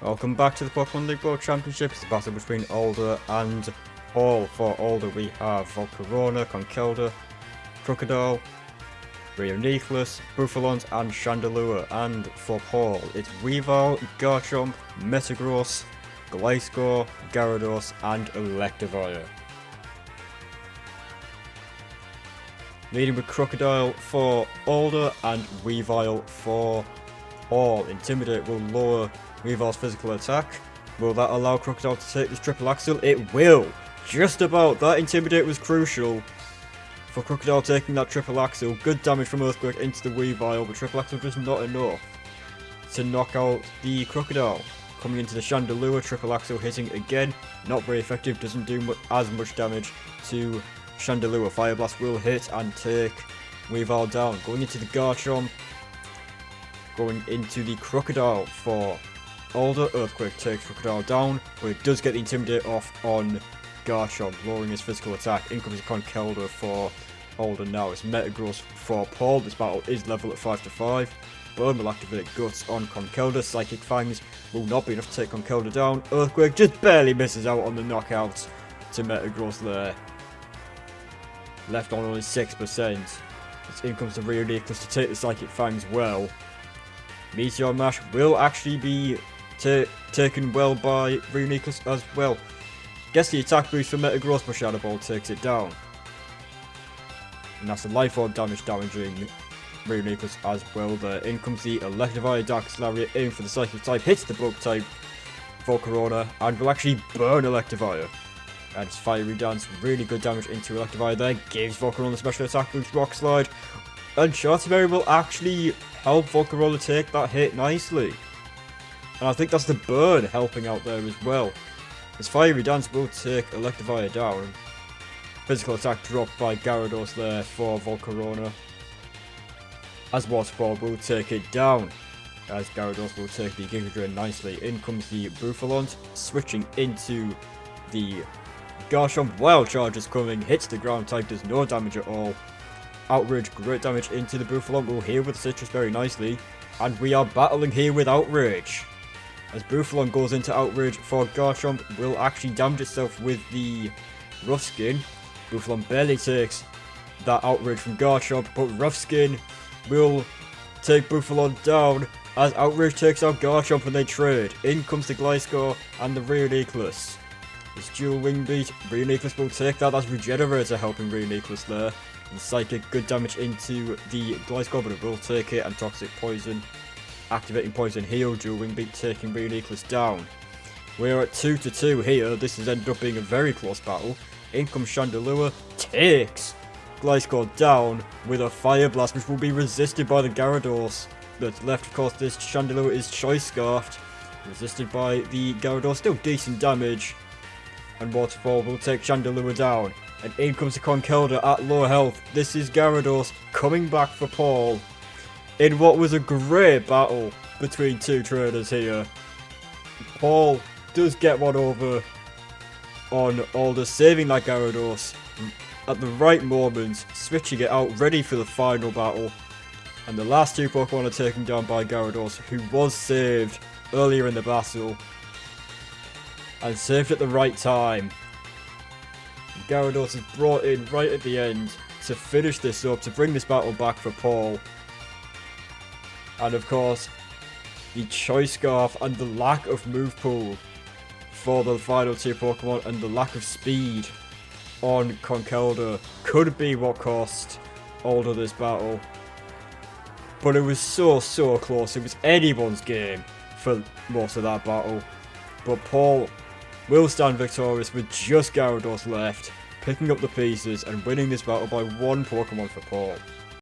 Welcome back to the Pokemon League World Championship. It's the battle between Alder and Paul. For Alder we have Volcarona, Conkeldurr, Crocodile, Rheoniclus, Buffalons and Chandelure. And for Paul it's Weavile, Garchomp, Metagross, Gliscor, Gyarados and Electivire. Leading with Crocodile for Alder and Weavile for Paul. Intimidate will lower Weavile's physical attack. Will that allow Crocodile to take this triple axle? It will! Just about. That Intimidate was crucial for Crocodile taking that triple axle. Good damage from Earthquake into the Weavile, but triple axle just not enough to knock out the Crocodile. Coming into the Chandelure, triple axle hitting again. Not very effective, doesn't do as much damage to Chandelure. Fire Blast will hit and take Weavile down. Going into the Garchomp. Going into the Crocodile for Alder. Earthquake takes Crocodile down, but it does get the Intimidate off on Garchomp, lowering his physical attack. In comes the Conkeldurr for Alder now. It's Metagross for Paul. This battle is level at 5-5. Burn will activate Guts on Conkeldurr. Psychic Fangs will not be enough to take Conkeldurr down. Earthquake just barely misses out on the knockout to Metagross there. Left on only 6%. In comes the Rheoniclus to take the Psychic Fangs well. Meteor Mash will actually be taken well by Rheoniclus as well. Gets the attack boost for Metagross, but Shadow Ball takes it down. And that's the Life Orb damage damaging Rheoniclus as well there. In comes the Electivire Dark Lariat, aim for the Psychic type, hits the Bug type Volcarona, and will actually burn Electivire. And it's Fiery Dance, really good damage into Electivire there, gives Volcarona special attack boost, Rock Slide. And Chartiberry will actually help Volcarona take that hit nicely. And I think that's the burn helping out there as well. His Fiery Dance will take Electivire down. Physical attack dropped by Gyarados there for Volcarona. As Waterfall will take it down. As Gyarados will take the Giga Drain nicely. In comes the Buffalons, switching into the Garchomp. Wild Charge is coming, hits the ground type, does no damage at all. Outrage, great damage into the Buffalon, will heal with Citrus very nicely. And we are battling here with Outrage. As Buffalon goes into Outrage for Garchomp, will actually damage itself with the Rough Skin. Buffalon barely takes that Outrage from Garchomp, but Rough Skin will take Buffalon down as Outrage takes out Garchomp and they trade. In comes the Gliscor and the Rheoniclus. It's dual Wing Beat, Rheoniclus will take that, that's Regenerator helping Rheoniclus there. And Psychic, good damage into the Gliscor, but it will take it, and Toxic Poison. Activating Poison Heal, dual Wing Beat taking Rheoniclus down. We're at 2-2 here, this has ended up being a very close battle. In comes Chandelure, takes Gliscor down with a Fire Blast, which will be resisted by the Gyarados that's left. Of course, this Chandelure is Choice Scarfed, resisted by the Gyarados, still decent damage. And Waterfall will take Chandelure down. And in comes the Conkeldurr at low health. This is Gyarados coming back for Paul in what was a great battle between two trainers here. Paul does get one over on Alder, saving that Gyarados at the right moment, switching it out, ready for the final battle. And the last two Pokemon are taken down by Gyarados, who was saved earlier in the battle. And saved at the right time. Gyarados is brought in right at the end to finish this up, to bring this battle back for Paul. And of course, the Choice Scarf and the lack of move pool for the final two Pokemon and the lack of speed on Conkeldurr could be what cost Alder this battle. But it was so close, it was anyone's game for most of that battle. But Paul will stand victorious with just Gyarados left, picking up the pieces and winning this battle by one Pokemon for Paul.